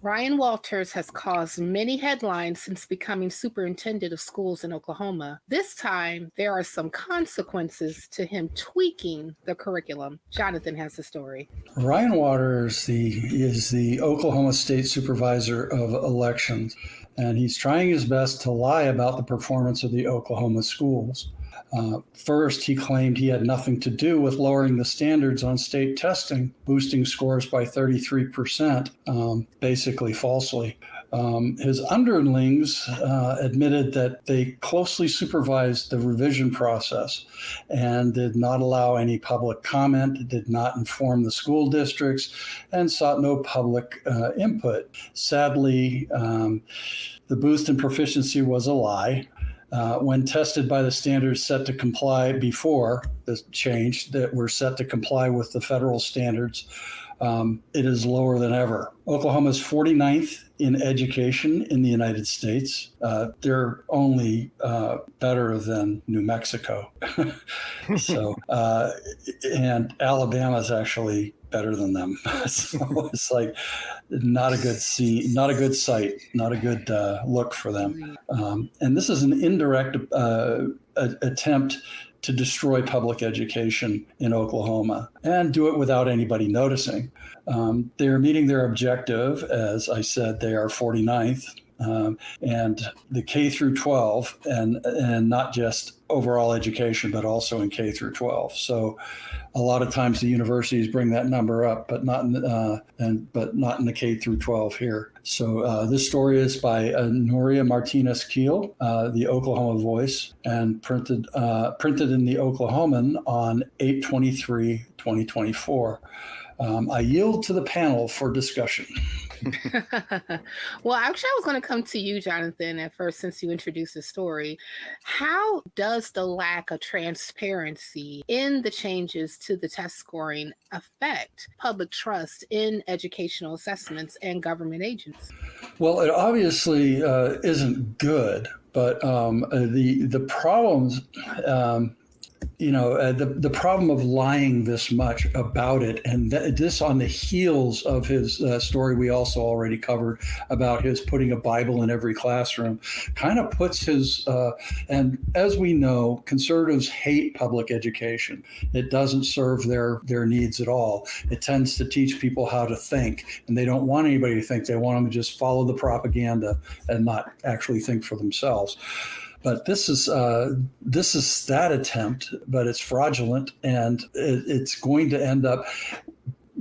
Ryan Walters has caused many headlines since becoming superintendent of schools in Oklahoma. This time, there are some consequences to him tweaking the curriculum. Jonathan has the story. Ryan Waters is the Oklahoma State Supervisor of Elections, and he's trying his best to lie about the performance of the Oklahoma schools. First, he claimed he had nothing to do with lowering the standards on state testing, boosting scores by 33%, basically falsely. His underlings admitted that they closely supervised the revision process and did not allow any public comment, did not inform the school districts, and sought no public input. Sadly, the boost in proficiency was a lie. When tested by the standards set to comply before the change that were set to comply with the federal standards, it is lower than ever. Oklahoma's 49th in education in the United States. They're only better than New Mexico. And Alabama's actually better than them. So it's like not a good scene, not a good sight, not a good look for them. And this is an indirect attempt to destroy public education in Oklahoma and do it without anybody noticing. They're meeting their objective. As I said, they are 49th. And the K through 12, and not just overall education, but also in K through 12. So a lot of times the universities bring that number up, but not in the K through 12 here. So this story is by Nuria Martinez Keel, the Oklahoma Voice, and printed in the Oklahoman on 8/23/2024. I yield to the panel for discussion. Well, actually, I was going to come to you, Jonathan, at first, since you introduced the story. How does the lack of transparency in the changes to the test scoring affect public trust in educational assessments and government agencies? Well, it obviously isn't good, but the problems. The problem of lying this much about it, and this on the heels of his story we also already covered about his putting a Bible in every classroom, kind of puts his, and as we know, conservatives hate public education. It doesn't serve their needs at all. It tends to teach people how to think, and they don't want anybody to think. They want them to just follow the propaganda and not actually think for themselves. But this is that attempt, but it's fraudulent, and it's going to end up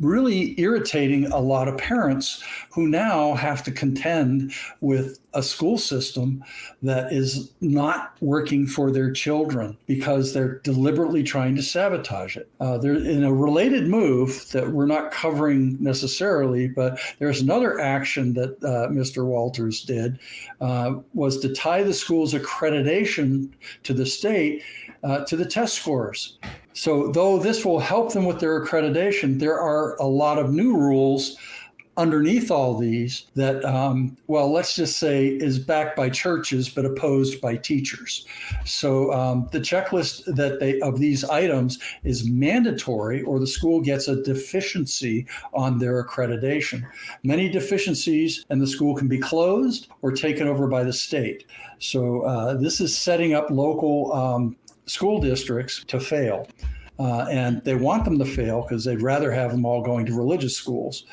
really irritating a lot of parents who now have to contend with a school system that is not working for their children because they're deliberately trying to sabotage it. They're in a related move that we're not covering necessarily, but there's another action that Mr. Walters did was to tie the school's accreditation to the state to the test scores. So though this will help them with their accreditation, there are a lot of new rules underneath all these that, let's just say is backed by churches, but opposed by teachers. So the checklist of these items is mandatory, or the school gets a deficiency on their accreditation. Many deficiencies, and the school can be closed or taken over by the state. So this is setting up local school districts to fail. And they want them to fail because they'd rather have them all going to religious schools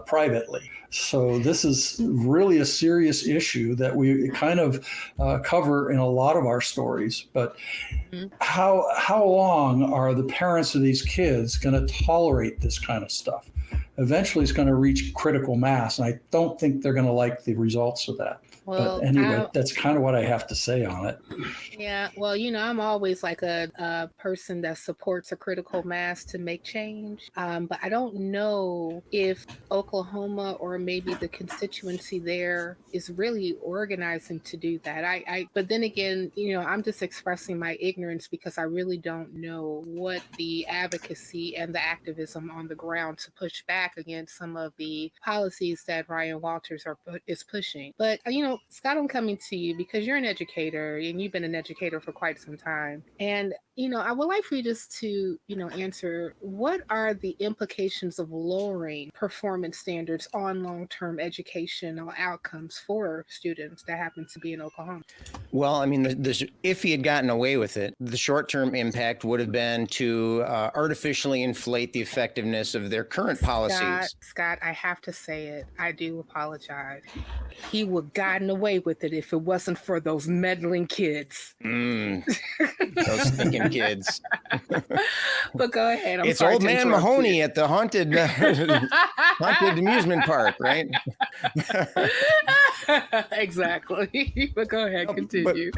privately. So this is really a serious issue that we kind of cover in a lot of our stories. But how long are the parents of these kids going to tolerate this kind of stuff? Eventually, it's going to reach critical mass, and I don't think they're going to like the results of that. Well, but anyway, that's kind of what I have to say on it. Yeah, well, I'm always like a person that supports a critical mass to make change. But I don't know if Oklahoma or maybe the constituency there is really organizing to do that. But then again, I'm just expressing my ignorance because I really don't know what the advocacy and the activism on the ground to push back against some of the policies that Ryan Walters is pushing. But, Scott, I'm coming to you because you're an educator and you've been an educator for quite some time. And, I would like for you just to, answer what are the implications of lowering performance standards on long-term educational outcomes for students that happen to be in Oklahoma? Well, I mean, if he had gotten away with it, the short-term impact would have been to artificially inflate the effectiveness of their current policies. Scott, I have to say it. I do apologize. He would have gotten away with it if it wasn't for those meddling kids. Those stinking kids. But go ahead. It's old man Mahoney at the haunted amusement park, right? Exactly. But go ahead, continue.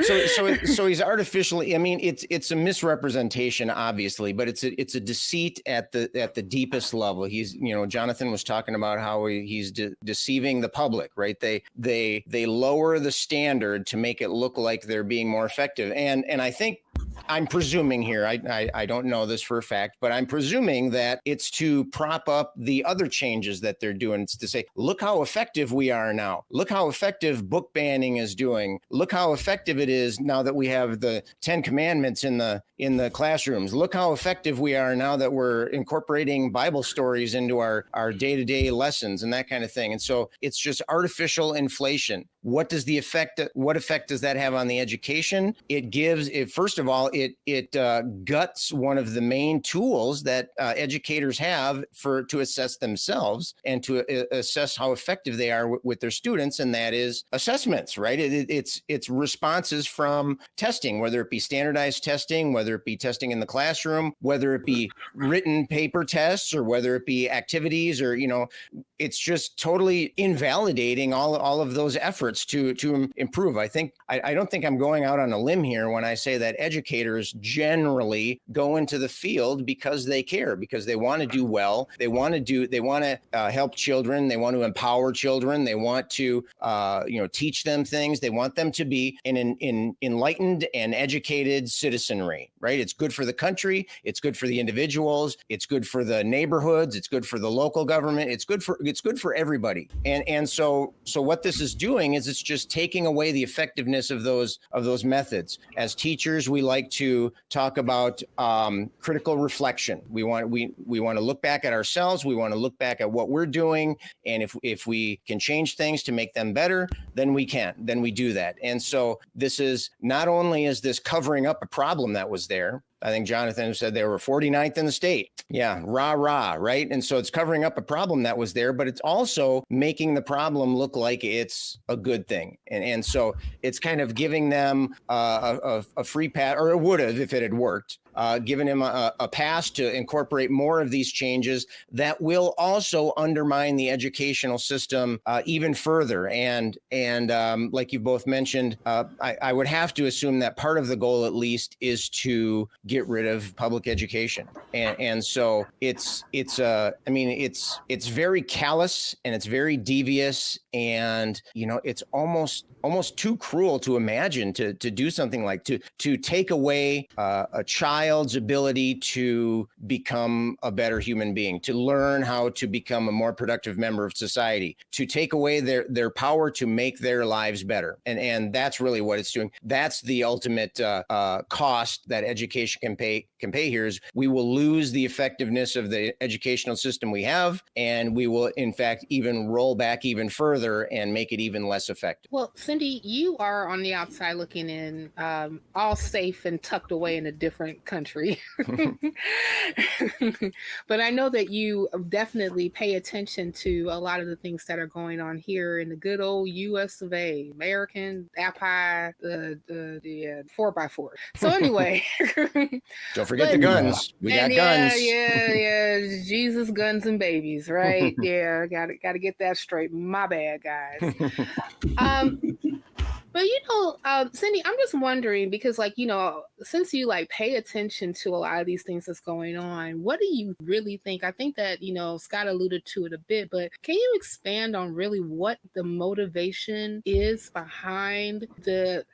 So he's artificially. I mean, it's a misrepresentation, obviously, but it's a deceit at the deepest level. He's, Jonathan was talking about how he's deceiving the public, right? They lower the standard to make it look like they're being more effective, and I think. I'm presuming here, I don't know this for a fact, but I'm presuming that it's to prop up the other changes that they're doing. It's to say, look how effective we are now. Look how effective book banning is doing. Look how effective it is now that we have the 10 Commandments in the classrooms. Look how effective we are now that we're incorporating Bible stories into our day-to-day lessons and that kind of thing. And so it's just artificial inflation. What effect does that have on the education? First of all, it guts one of the main tools that educators have to assess themselves and to assess how effective they are with their students, and that is assessments, right? It's responses from testing, whether it be standardized testing, whether it be testing in the classroom, whether it be written paper tests, or whether it be activities, or it's just totally invalidating all of those efforts to improve. I don't think I'm going out on a limb here when I say that educators generally go into the field because they care, because they want to do well. They want to help children. They want to empower children. They want to, teach them things. They want them to be an enlightened and educated citizenry, right? It's good for the country. It's good for the individuals. It's good for the neighborhoods. It's good for the local government. It's good for everybody. And so what this is doing is it's just taking away the effectiveness of those methods. As teachers, we like to talk about critical reflection. We want to look back at ourselves. We want to look back at what we're doing, and if we can change things to make them better, then we can. Then we do that. And so this is not only is this covering up a problem that was there. I think Jonathan said they were 49th in the state. Yeah, rah, right? And so it's covering up a problem that was there, but it's also making the problem look like it's a good thing. And so it's kind of giving them a free pass, or it would have if it had worked. Given him a pass to incorporate more of these changes that will also undermine the educational system even further. And like you both mentioned, I would have to assume that part of the goal, at least, is to get rid of public education. And so it's very callous and it's very devious, and it's almost too cruel to imagine to do something like to take away a child's ability to become a better human being, to learn how to become a more productive member of society, to take away their power to make their lives better. And that's really what it's doing. That's the ultimate cost that education can pay here, is we will lose the effectiveness of the educational system we have, and we will in fact even roll back even further and make it even less effective. Well, Cindy, you are on the outside looking in, all safe and tucked away in a different country. But I know that you definitely pay attention to a lot of the things that are going on here in the good old US of A, American Apple, the 4x4. So anyway. Don't forget the guns. We got guns. Yeah. Jesus, guns, and babies, right? Yeah, got to get that straight. My bad, guys. But Cindy, I'm just wondering because, like, since you like pay attention to a lot of these things that's going on, what do you really think? I think that Scott alluded to it a bit, but can you expand on really what the motivation is behind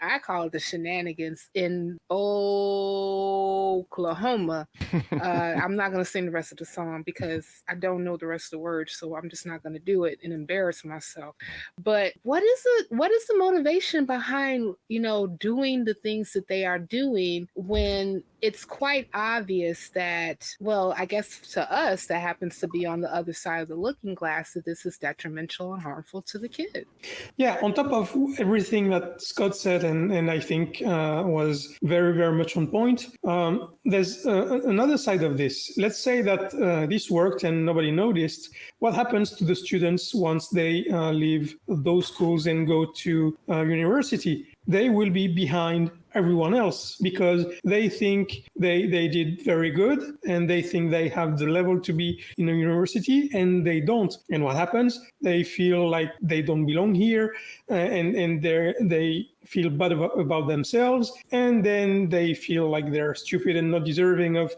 I call it the shenanigans in Oklahoma? I'm not going to sing the rest of the song because I don't know the rest of the words, so I'm just not going to do it and embarrass myself. But what is the motivation behind, doing the things that they are doing when it's quite obvious that, well, I guess to us that happens to be on the other side of the looking glass, that this is detrimental and harmful to the kid? Yeah, on top of everything that Scott said, and I think was very, very much on point, there's another side of this. Let's say that this worked and nobody noticed. What happens to the students once they leave those schools and go to university? They will be behind everyone else because they think they did very good and they think they have the level to be in a university and they don't. And what happens? They feel like they don't belong here and they feel bad about themselves, and then they feel like they're stupid and not deserving of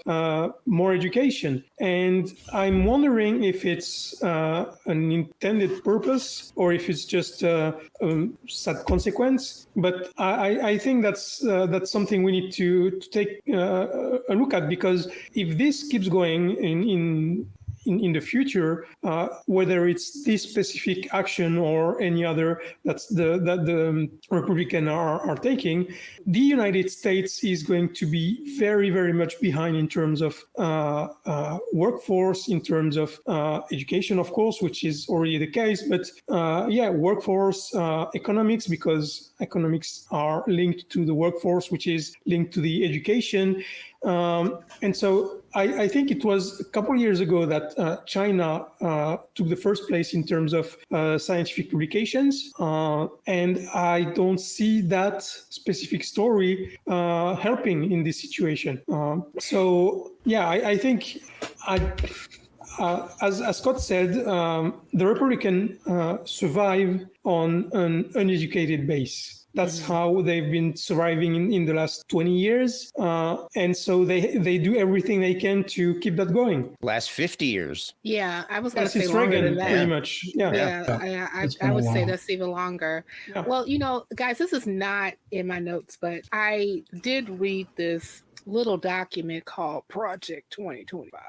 more education. And I'm wondering if it's an intended purpose or if it's just a sad consequence. But I think that's something we need to take a look at, because if this keeps going in the future, whether it's this specific action or any other that the Republicans are taking, the United States is going to be very, very much behind in terms of workforce, in terms of education, of course, which is already the case, but workforce, economics, because economics are linked to the workforce, which is linked to the education. And so I think it was a couple of years ago that China took the first place in terms of scientific publications. And I don't see that specific story helping in this situation. I think as Scott said, the Republican survive on an uneducated base. That's how they've been surviving in the last 20 years. And so they do everything they can to keep that going. Last 50 years. Yeah, I was going to say Since longer Reagan, than that. pretty much. I would say that's even longer. Yeah. Well, guys, this is not in my notes, but I did read this little document called Project 2025.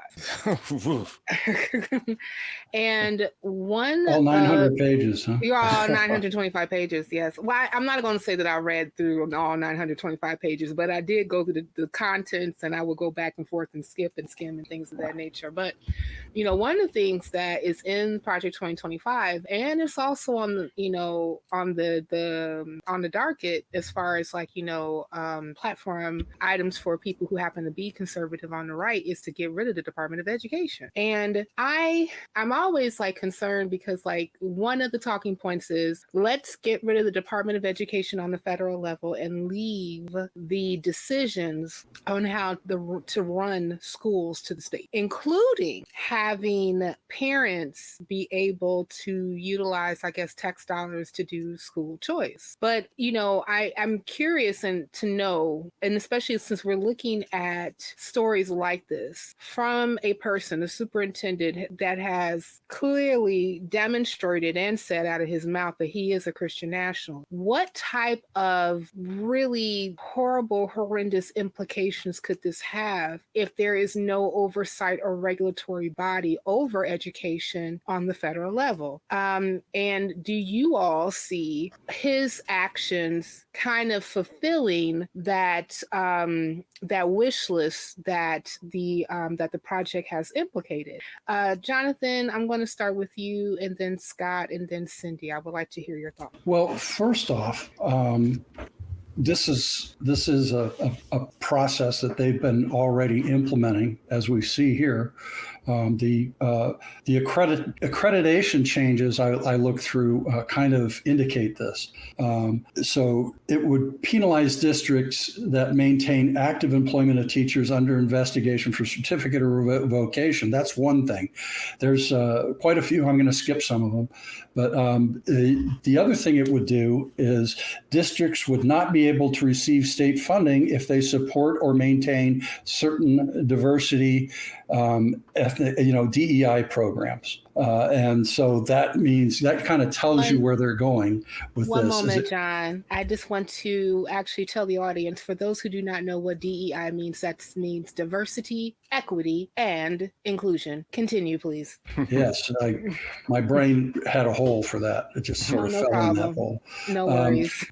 And all 900 pages, huh? You're all 925 pages, yes. Well, I'm not going to say that I read through all 925 pages, but I did go through the contents, and I would go back and forth and skip and skim and things of that nature. But one of the things that is in Project 2025, and it's also on the on the docket as far as platform items for people who happen to be conservative on the right, is to get rid of the Department of Education. And I'm always concerned because one of the talking points is, let's get rid of the Department of Education on the federal level and leave the decisions on how to run schools to the state, including having parents be able to utilize, I guess, tax dollars to do school choice. But I'm curious to know, and especially since we're looking at stories like this from a person, a superintendent that has clearly demonstrated and said out of his mouth that he is a Christian national, what type of really horrible, horrendous implications could this have if there is no oversight or regulatory body over education on the federal level? And do you all see his actions kind of fulfilling that wish list that the project has implicated? Jonathan, I'm going to start with you, and then Scott, and then Cindy. I would like to hear your thoughts. Well, first off, this is a process that they've been already implementing, as we see here, The accreditation changes I looked through kind of indicate this. So it would penalize districts that maintain active employment of teachers under investigation for certificate or revocation. That's one thing. There's quite a few. I'm going to skip some of them. But the other thing it would do is districts would not be able to receive state funding if they support or maintain certain diversity, DEI programs. And so that means that kind of tells you where they're going with One this. moment, John. I just want to actually tell the audience, for those who do not know what DEI means, that means diversity, equity, and inclusion. Continue, please. Yes, my brain had a hole for that. It just sort of fell in that hole. No worries.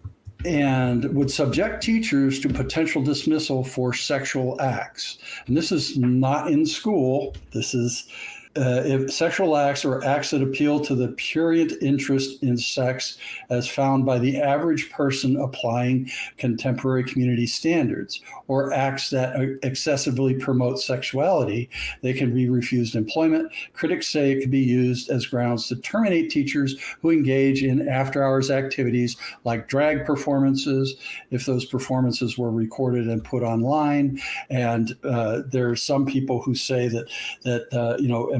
And would subject teachers to potential dismissal for sexual acts. And this is not in school. This is if sexual acts or acts that appeal to the prurient interest in sex as found by the average person applying contemporary community standards, or acts that excessively promote sexuality, they can be refused employment. Critics say it can be used as grounds to terminate teachers who engage in after-hours activities like drag performances, if those performances were recorded and put online. And there are some people who say that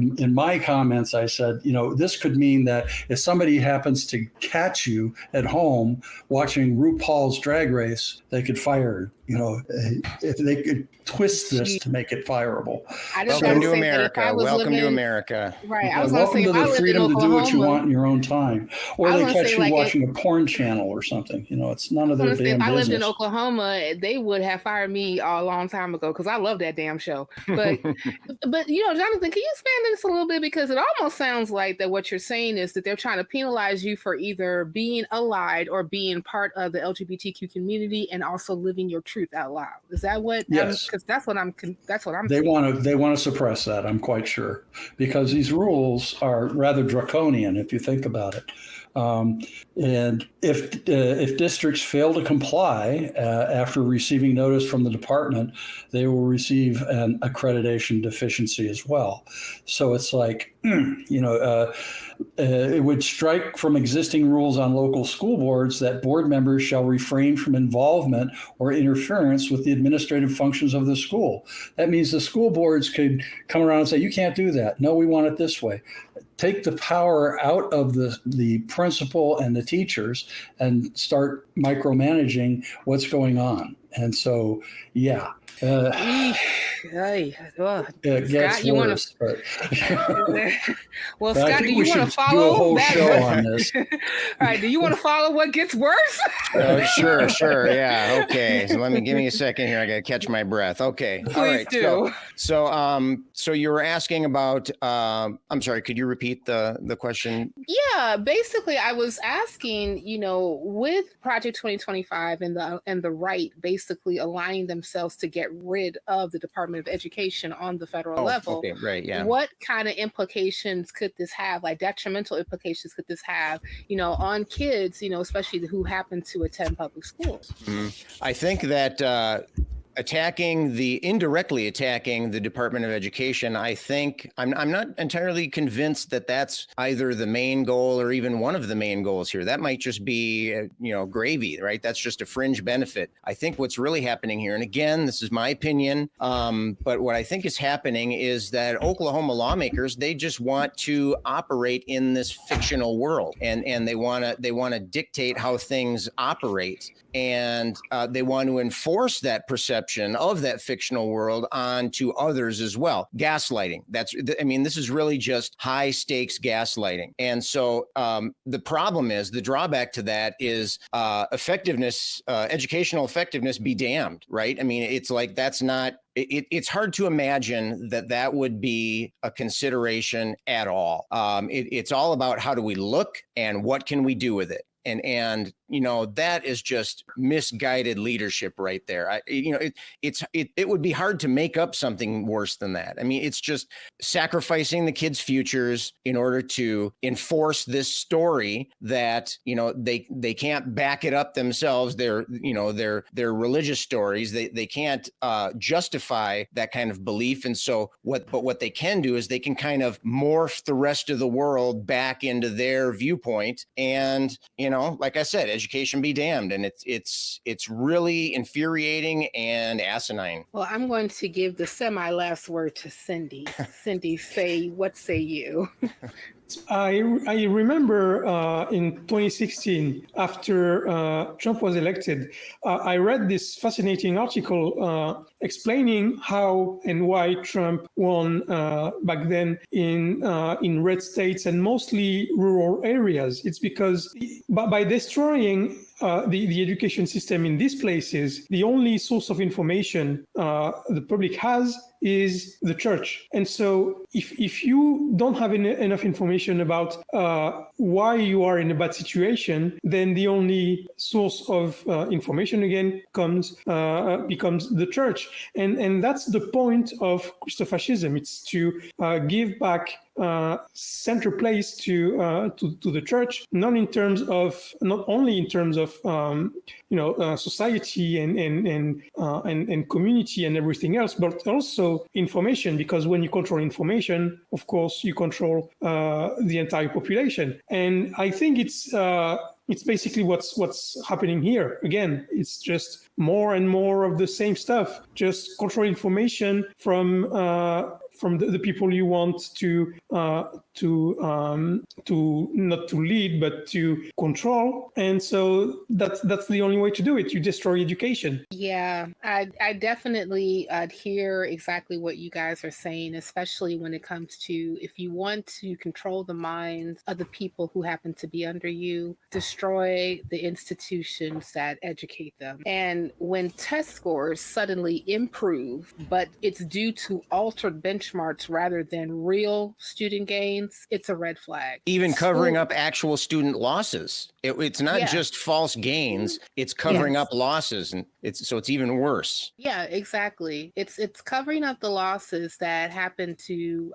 in my comments, I said, this could mean that if somebody happens to catch you at home watching RuPaul's Drag Race, they could fire if they could twist this to make it fireable. Welcome to America. Welcome to America. Right. I was welcome to the freedom to do what you want in your own time. Or they catch you watching a porn channel or something. It's none of their damn business. If I lived in Oklahoma, they would have fired me a long time ago because I love that damn show. But Jonathan, can you expand this a little bit? Because it almost sounds like that what you're saying is that they're trying to penalize you for either being allied or being part of the LGBTQ community and also living your truth out loud. Is that what? Yes, because that's what I'm. They want to suppress that. I'm quite sure, because these rules are rather draconian if you think about it. And if districts fail to comply after receiving notice from the department, they will receive an accreditation deficiency as well. So it's like, it would strike from existing rules on local school boards that board members shall refrain from involvement or interference with the administrative functions of the school. That means the school boards could come around and say, you can't do that. No, we want it this way. Take the power out of the principal and the teachers and start micromanaging what's going on. And so, yeah. It gets Scott, worse. Well, Scott, do you want to follow do a whole show on this? All right. Do you want to follow what gets worse? Sure. Yeah. Okay. So give me a second here. I got to catch my breath. Okay. Please all right. do. So you were asking about. I'm sorry. Could you repeat the question? Yeah. Basically, I was asking. With Project 2025 and the right basically aligning themselves to get rid of the Department of Education on the federal level. Okay, right, yeah. What kind of implications could this have, like detrimental implications could this have, on kids, especially who happen to attend public schools? Mm-hmm. I think that indirectly attacking the Department of Education, I think I'm not entirely convinced that that's either the main goal or even one of the main goals here. That might just be, gravy, right? That's just a fringe benefit. I think what's really happening here, and again, this is my opinion, but what I think is happening is that Oklahoma lawmakers, they just want to operate in this fictional world, and they want to dictate how things operate, and they want to enforce that perception of that fictional world onto others as well. Gaslighting. This is really just high stakes gaslighting. And so the drawback to that is effectiveness, educational effectiveness be damned, right? It's like, it's hard to imagine that would be a consideration at all. It's all about how do we look and what can we do with it. And that is just misguided leadership right there. It would be hard to make up something worse than that. I mean, it's just sacrificing the kids' futures in order to enforce this story that, they can't back it up themselves. Their religious stories, they can't justify that kind of belief. And so what they can do is they can kind of morph the rest of the world back into their viewpoint. And, like I said, education be damned. And it's really infuriating and asinine. Well, I'm going to give the last word to Cindy. Cindy, what say you? I remember in 2016, after Trump was elected, I read this fascinating article explaining how and why Trump won back then in red states and mostly rural areas. It's because by destroying the education system in these places, the only source of information the public has is the church. And so if you don't have enough information about why you are in a bad situation, then the only source of information again becomes the church. And that's the point of Christofascism. It's to give back center place to the church, not only in terms of society and community and everything else, but also information, because when you control information, of course, you control the entire population. And I think it's basically what's happening here. Again, it's just more and more of the same stuff. Just control information from the people you want to not to lead, but to control. And so that's the only way to do it. You destroy education. Yeah, I definitely hear exactly what you guys are saying, especially when it comes to, if you want to control the minds of the people who happen to be under you, destroy the institutions that educate them. And when test scores suddenly improve, but it's due to altered benchmarks rather than real student gains, it's a red flag. Even covering up actual student losses. It's not just false gains, it's covering up losses, and it's even worse. Yeah, exactly. It's covering up the losses that happen to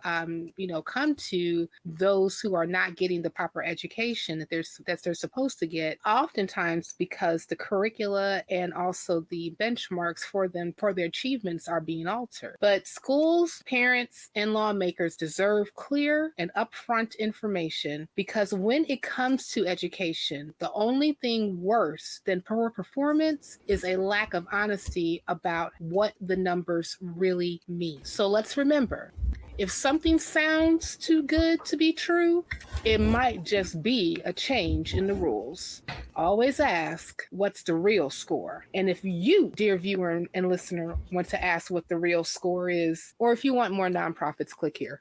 come to those who are not getting the proper education that they're supposed to get, oftentimes because the curricula and also the benchmarks for them for their achievements are being altered. But schools, parents, and lawmakers deserve clear and upfront information, because when it comes to education, the only thing worse than poor performance is a lack of honesty about what the numbers really mean. So let's remember, if something sounds too good to be true, it might just be a change in the rules. Always ask, what's the real score? And if you, dear viewer and listener, want to ask what the real score is, or if you want more nonprofits, click here.